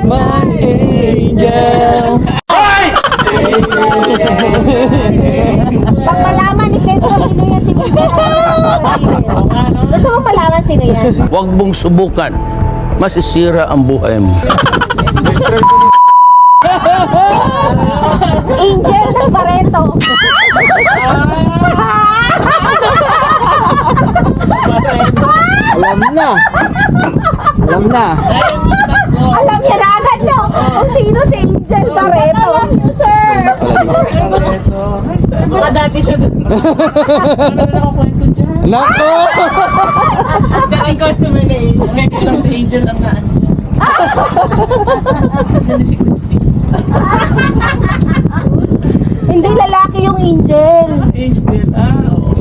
my angel. Pag malaman ni Sentro, sino yan? Sino yan? Gusto mo malaman sino yan? Huwag mong subukan. Masisira ang buhay mo. Angel ng Barreto. Alam na. Alam na. Alam niya na agad, no? Kung sino si Angel Barreto. Sir! Baka dati siya doon. Nako! Dating customer na Angel. Lang si Angel lang na ano. Ano si Christine? Hindi lalaki yung Angel. Angel, oo.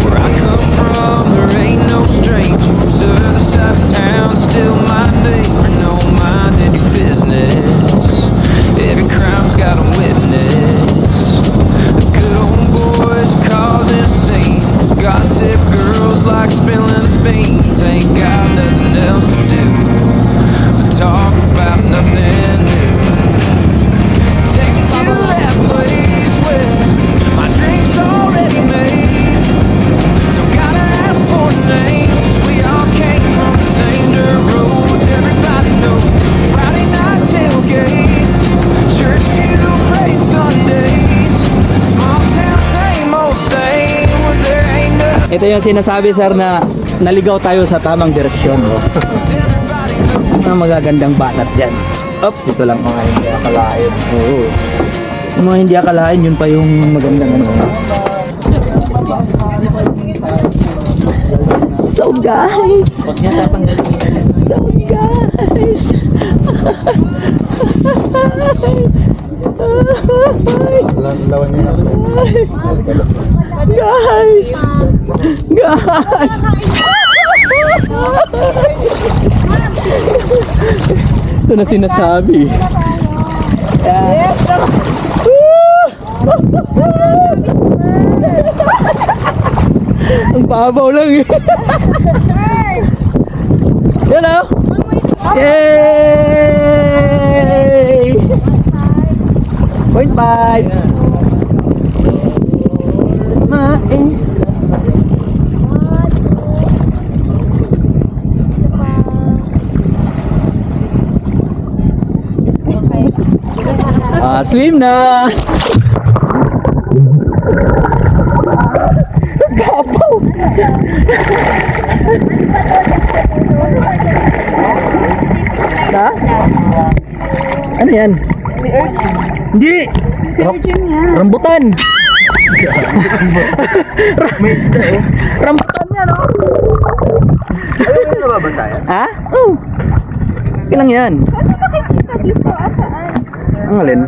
Where I come from, there ain't no strangers. Other side of town, still my neighbor. No mind any business. Every crime's got a witness. The good old boys causing a scene. Gossip girls like spilling beans. Ain't got nothing else to do but talk about nothing new. Take me to that place where my drink's already made. Don't gotta ask for names. We all came from the same dirt roads. Everybody knows Friday night tailgates, church pew parade Sundays. Small town, same old same. Where there ain't nothing. Ito yung sinasabi, sir, na naligaw tayo sa tamang direksyon. Everybody knows. Mga magagandang banat dyan. Oops, dito lang mga hindi akalain. Oo. Yung mga hindi akalain, yun pa yung magandang ano. So guys, so guys, guys, guys, ito na sinasabi. Yes, Ang babaw lang eh. Yan o. Yay! 0.5. Swim na! Ha? Ano yan? Hindi! Rambutan! May isda eh. Rambutan yan, oh! Ayaw mo nababasa yan? Ha? Oo. Kailang yan. Ano nakikita dito? Asaan? Ang alin?